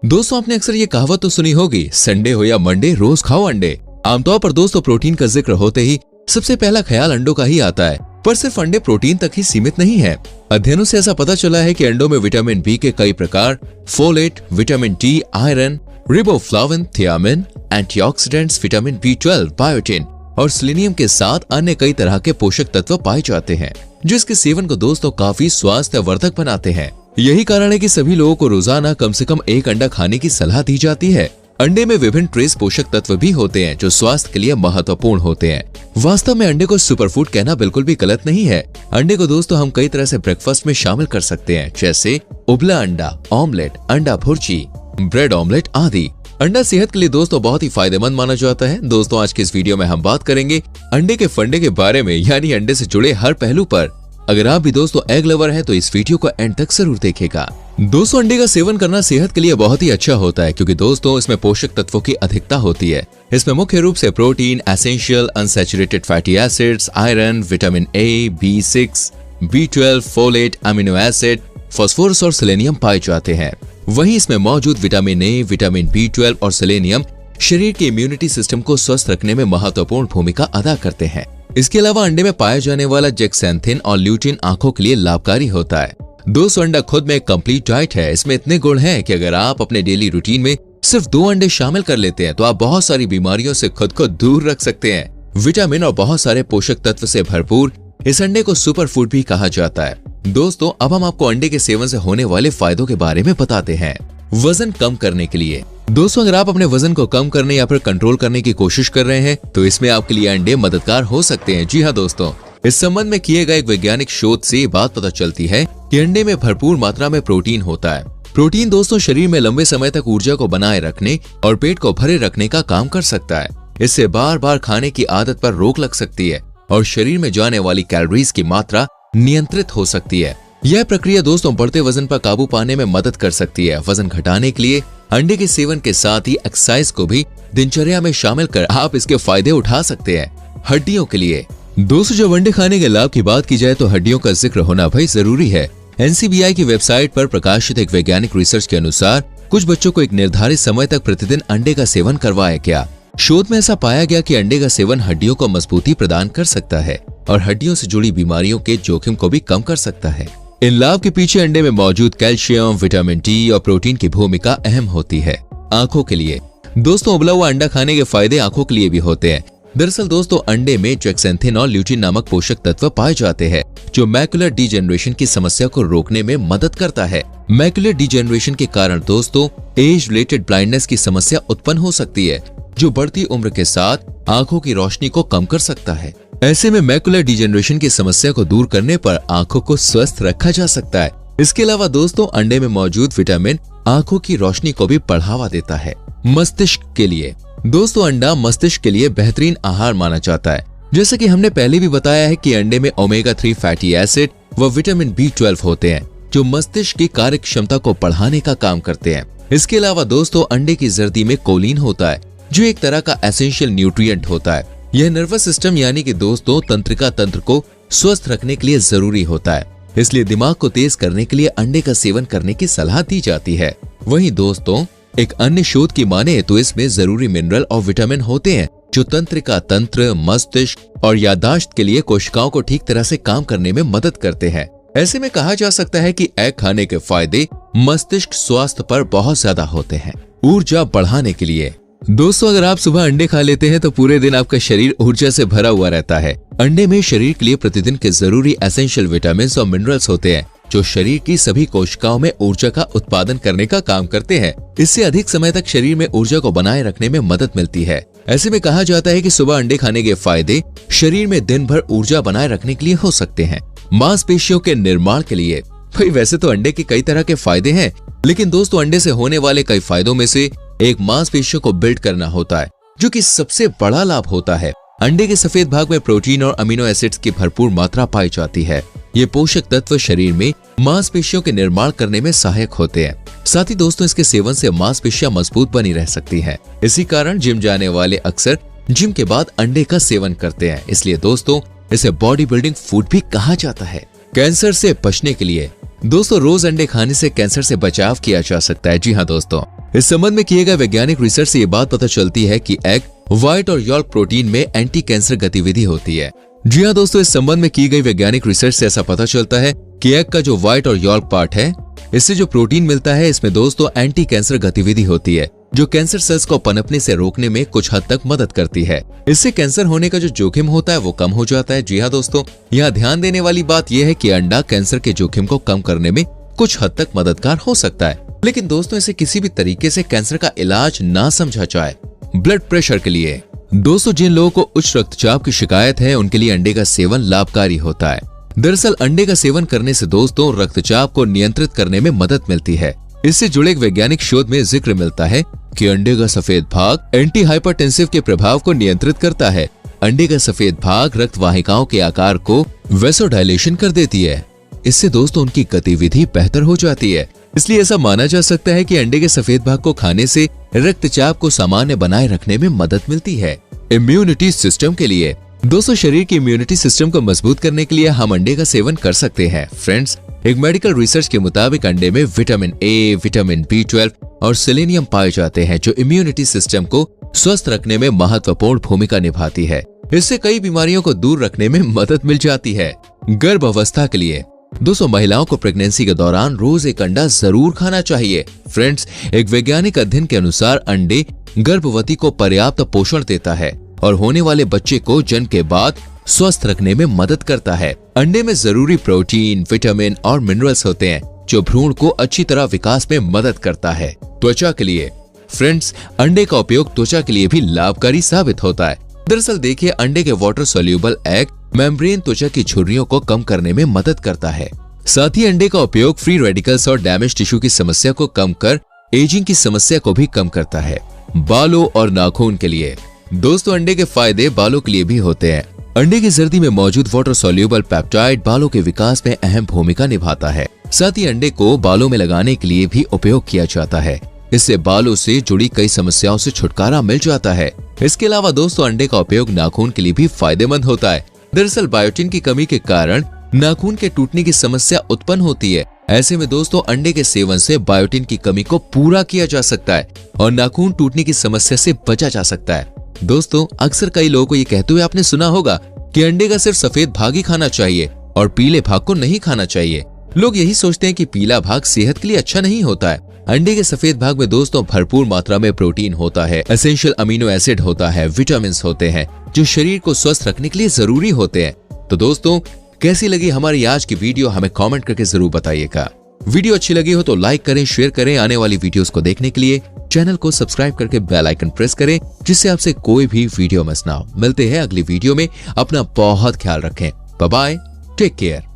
दोस्तों आपने अक्सर ये कहावत तो सुनी होगी, संडे हो या मंडे रोज खाओ अंडे। आमतौर पर दोस्तों प्रोटीन का जिक्र होते ही सबसे पहला ख्याल अंडों का ही आता है, पर सिर्फ अंडे प्रोटीन तक ही सीमित नहीं है। अध्ययनों से ऐसा पता चला है कि अंडों में विटामिन बी के कई प्रकार, folate, vitamin D, iron, riboflavin, thiamine, antioxidants, vitamin B12, biotin और सेलेनियम के साथ अन्य कई तरह के पोषक तत्व पाए जाते हैं, जिसके सेवन को दोस्तों काफी स्वास्थ्यवर्धक बनाते हैं। यही कारण है कि सभी लोगों को रोजाना कम से कम एक अंडा खाने की सलाह दी जाती है। अंडे में विभिन्न ट्रेस पोषक तत्व भी होते हैं जो स्वास्थ्य के लिए महत्वपूर्ण होते हैं। वास्तव में अंडे को सुपरफूड कहना बिल्कुल भी गलत नहीं है। अंडे को दोस्तों हम कई तरह से ब्रेकफास्ट में शामिल कर सकते हैं, जैसे उबला अंडा, ऑमलेट, अंडा भुर्जी, ब्रेड ऑमलेट आदि। अंडा सेहत के लिए दोस्तों बहुत ही फायदेमंद माना जाता है। दोस्तों आज की इस वीडियो में हम बात करेंगे अंडे के फंडे के बारे में, यानी अंडे से जुड़े हर पहलू पर। अगर आप भी दोस्तों एग लवर हैं तो इस वीडियो को एंड तक जरूर देखेगा। दोस्तों अंडे का सेवन करना सेहत के लिए बहुत ही अच्छा होता है, क्योंकि दोस्तों इसमें पोषक तत्वों की अधिकता होती है। इसमें मुख्य रूप से protein, essential unsaturated fatty acids, iron, vitamin A, B6, B12, folate, amino acid, phosphorus और सेलेनियम पाए जाते हैं। वहीं इसमें मौजूद विटामिन ए, विटामिन B12 और सेलेनियम शरीर के इम्यूनिटी सिस्टम को स्वस्थ रखने में महत्वपूर्ण भूमिका अदा करते हैं। इसके अलावा अंडे में पाया जाने वाला जेक्सेंथिन और ल्यूटिन आंखों के लिए लाभकारी होता है। दोस्तों अंडा खुद में एक कंप्लीट डाइट है। इसमें इतने गुण हैं कि अगर आप अपने डेली रूटीन में सिर्फ 2 अंडे शामिल कर लेते हैं तो आप बहुत सारी बीमारियों से खुद को दूर रख सकते हैं। विटामिन और बहुत सारे पोषक तत्व से भरपूर इस अंडे को सुपर फूड भी कहा जाता है। दोस्तों अब हम आपको अंडे के सेवन से होने वाले फायदों के बारे में बताते हैं। वजन कम करने के लिए दोस्तों अगर आप अपने वजन को कम करने या फिर कंट्रोल करने की कोशिश कर रहे हैं तो इसमें आपके लिए अंडे मददगार हो सकते हैं। जी हाँ दोस्तों, इस संबंध में किए गए एक वैज्ञानिक शोध से बात पता चलती है कि अंडे में भरपूर मात्रा में प्रोटीन होता है। प्रोटीन दोस्तों शरीर में लंबे समय तक ऊर्जा को बनाए रखने और पेट को भरे रखने का काम कर सकता है। इससे बार बार खाने की आदत पर रोक लग सकती है और शरीर में जाने वाली कैलोरीज की मात्रा नियंत्रित हो सकती है। यह प्रक्रिया दोस्तों बढ़ते वजन पर काबू पाने में मदद कर सकती है। वजन घटाने के लिए अंडे के सेवन के साथ ही एक्सरसाइज को भी दिनचर्या में शामिल कर आप इसके फायदे उठा सकते हैं। हड्डियों के लिए दोस्तों जब अंडे खाने के लाभ की बात की जाए तो हड्डियों का जिक्र होना भाई जरूरी है। NCBI की वेबसाइट पर प्रकाशित एक वैज्ञानिक रिसर्च के अनुसार कुछ बच्चों को एक निर्धारित समय तक प्रतिदिन अंडे का सेवन करवाया गया। शोध में ऐसा पाया गया कि अंडे का सेवन हड्डियों को मजबूती प्रदान कर सकता है और हड्डियों से जुड़ी बीमारियों के जोखिम को भी कम कर सकता है। इन लाभ के पीछे अंडे में मौजूद कैल्शियम, विटामिन डी और प्रोटीन की भूमिका अहम होती है। आंखों के लिए दोस्तों उबला हुआ अंडा खाने के फायदे आंखों के लिए भी होते हैं। दरअसल दोस्तों अंडे में जेक्सेंथिन और ल्यूटिन नामक पोषक तत्व पाए जाते हैं जो मैकुलर डिजेनरेशन की समस्या को रोकने में मदद करता है। मैकुलर डिजेनरेशन के कारण दोस्तों एज रिलेटेड ब्लाइंडनेस की समस्या उत्पन्न हो सकती है, जो बढ़ती उम्र के साथ आंखों की रोशनी को कम कर सकता है। ऐसे में मैकुलर डिजेनरेशन की समस्या को दूर करने पर आंखों को स्वस्थ रखा जा सकता है। इसके अलावा दोस्तों अंडे में मौजूद विटामिन आंखों की रोशनी को भी बढ़ावा देता है। मस्तिष्क के लिए दोस्तों अंडा मस्तिष्क के लिए बेहतरीन आहार माना जाता है। जैसा कि हमने पहले भी बताया है कि अंडे में ओमेगा 3 फैटी एसिड व विटामिन B12 होते हैं जो मस्तिष्क की कार्य क्षमता को बढ़ाने का काम करते हैं। इसके अलावा दोस्तों अंडे की जर्दी में कोलिन होता है जो एक तरह का एसेंशियल न्यूट्रिएंट होता है। यह नर्वस सिस्टम यानी कि दोस्तों तंत्रिका तंत्र को स्वस्थ रखने के लिए जरूरी होता है। इसलिए दिमाग को तेज करने के लिए अंडे का सेवन करने की सलाह दी जाती है। वहीं दोस्तों एक अन्य शोध की माने तो इसमें जरूरी मिनरल और विटामिन होते हैं जो तंत्रिका तंत्र, मस्तिष्क और याददाश्त के लिए कोशिकाओं को ठीक तरह से काम करने में मदद करते हैं। ऐसे में कहा जा सकता है कि एग खाने के फायदे मस्तिष्क स्वास्थ्य पर बहुत ज्यादा होते हैं। ऊर्जा बढ़ाने के लिए दोस्तों अगर आप सुबह अंडे खा लेते हैं तो पूरे दिन आपका शरीर ऊर्जा से भरा हुआ रहता है। अंडे में शरीर के लिए प्रतिदिन के जरूरी एसेंशियल विटामिन और मिनरल्स होते हैं जो शरीर की सभी कोशिकाओं में ऊर्जा का उत्पादन करने का काम करते हैं। इससे अधिक समय तक शरीर में ऊर्जा को बनाए रखने में मदद मिलती है। ऐसे में कहा जाता है कि सुबह अंडे खाने के फायदे शरीर में दिन भर ऊर्जा बनाए रखने के लिए हो सकते हैं। मांसपेशियों के निर्माण के लिए भाई वैसे तो अंडे के कई तरह के फायदे हैं, लेकिन दोस्तों अंडे से होने वाले कई फायदों में से एक मांसपेशियों को बिल्ड करना होता है, जो कि सबसे बड़ा लाभ होता है। अंडे के सफेद भाग में प्रोटीन और अमीनो एसिड्स की भरपूर मात्रा पाई जाती है। ये पोषक तत्व शरीर में मांसपेशियों के निर्माण करने में सहायक होते हैं। साथ ही दोस्तों इसके सेवन से मांसपेशियां मजबूत बनी रह सकती हैं। इसी कारण जिम जाने वाले अक्सर जिम के बाद अंडे का सेवन करते हैं। इसलिए दोस्तों इसे बॉडी बिल्डिंग फूड भी कहा जाता है। कैंसर से बचने के लिए दोस्तों रोज अंडे खाने से कैंसर से बचाव किया जा सकता है। जी हाँ दोस्तों, इस संबंध में किए गए वैज्ञानिक रिसर्च से ये बात पता चलती है कि एग व्हाइट और यॉल्क प्रोटीन में एंटी कैंसर गतिविधि होती है। जी हाँ दोस्तों, इस संबंध में की गई वैज्ञानिक रिसर्च से ऐसा पता चलता है कि एग का जो व्हाइट और यॉल्क पार्ट है, इससे जो प्रोटीन मिलता है, इसमें दोस्तों एंटी कैंसर गतिविधि होती है, जो कैंसर सेल्स को पनपने से रोकने में कुछ हद तक मदद करती है। इससे कैंसर होने का जो जोखिम होता है वो कम हो जाता है। जी हाँ दोस्तों, यहाँ ध्यान देने वाली बात यह है कि अंडा कैंसर के जोखिम को कम करने में कुछ हद तक मददगार हो सकता है, लेकिन दोस्तों इसे किसी भी तरीके से कैंसर का इलाज ना समझा जाए। ब्लड प्रेशर के लिए दोस्तों, जिन लोगों को उच्च रक्तचाप की शिकायत है, उनके लिए अंडे का सेवन लाभकारी होता है। दरअसल अंडे का सेवन करने से दोस्तों रक्तचाप को नियंत्रित करने में मदद मिलती है। इससे जुड़े एक वैज्ञानिक शोध में जिक्र मिलता है कि अंडे का सफेद भाग एंटी हाइपरटेंसिव के प्रभाव को नियंत्रित करता है। अंडे का सफेद भाग रक्त वाहिकाओं के आकार को वैसोडायलेशन कर देती है। इससे दोस्तों उनकी गतिविधि बेहतर हो जाती है। इसलिए ऐसा माना जा सकता है कि अंडे के सफेद भाग को खाने से रक्तचाप को सामान्य बनाए रखने में मदद मिलती है। इम्यूनिटी सिस्टम के लिए दोस्तों, शरीर की इम्यूनिटी सिस्टम को मजबूत करने के लिए हम अंडे का सेवन कर सकते हैं। फ्रेंड्स, एक मेडिकल रिसर्च के मुताबिक अंडे में विटामिन ए, विटामिन B12 और सेलेनियम पाए जाते हैं, जो इम्यूनिटी सिस्टम को स्वस्थ रखने में महत्वपूर्ण भूमिका निभाती है। इससे कई बीमारियों को दूर रखने में मदद मिल जाती है। गर्भावस्था के लिए दोस्तों, महिलाओं को प्रेगनेंसी के दौरान रोज एक अंडा जरूर खाना चाहिए। फ्रेंड्स, एक वैज्ञानिक अध्ययन के अनुसार अंडे गर्भवती को पर्याप्त पोषण देता है और होने वाले बच्चे को जन्म के बाद स्वस्थ रखने में मदद करता है। अंडे में जरूरी प्रोटीन, विटामिन और मिनरल्स होते हैं, जो भ्रूण को अच्छी तरह विकास में मदद करता है। त्वचा के लिए फ्रेंड्स, अंडे का उपयोग त्वचा के लिए भी लाभकारी साबित होता है। दरअसल देखिए, अंडे के वाटर सोल्यूबल एग मेम्ब्रेन त्वचा की झुर्रियों को कम करने में मदद करता है। साथ ही अंडे का उपयोग फ्री रेडिकल्स और डैमेज टिश्यू की समस्या को कम कर एजिंग की समस्या को भी कम करता है। बालों और नाखून के लिए दोस्तों, अंडे के फायदे बालों के लिए भी होते हैं। अंडे की जर्दी में मौजूद वाटर सोल्यूबल पेप्टाइड बालों के विकास में अहम भूमिका निभाता है। साथ ही अंडे को बालों में लगाने के लिए भी उपयोग किया जाता है। इससे बालों से जुड़ी कई समस्याओं से छुटकारा मिल जाता है। इसके अलावा दोस्तों, अंडे का उपयोग नाखून के लिए भी फायदेमंद होता है। दरअसल बायोटिन की कमी के कारण नाखून के टूटने की समस्या उत्पन्न होती है। ऐसे में दोस्तों, अंडे के सेवन से बायोटिन की कमी को पूरा किया जा सकता है और नाखून टूटने की समस्या से बचा जा सकता है। दोस्तों, अक्सर कई लोगों को ये कहते हुए आपने सुना होगा कि अंडे का सिर्फ सफेद भाग ही खाना चाहिए और पीले भाग को नहीं खाना चाहिए। लोग यही सोचते हैं कि पीला भाग सेहत के लिए अच्छा नहीं होता है। अंडे के सफेद भाग में दोस्तों भरपूर मात्रा में प्रोटीन होता है, एसेंशियल अमीनो एसिड होता है, विटामिन होते हैं, जो शरीर को स्वस्थ रखने के लिए जरूरी होते हैं। तो दोस्तों, कैसी लगी हमारी आज की वीडियो, हमें कमेंट करके जरूर बताइएगा। वीडियो अच्छी लगी हो तो लाइक करें, शेयर करें। आने वाली वीडियोस को देखने के लिए चैनल को सब्सक्राइब करके बेल आइकन प्रेस करें, जिससे आपसे कोई भी वीडियो मिस ना हो। मिलते हैं अगली वीडियो में। अपना बहुत ख्याल रखें। Bye bye, take care.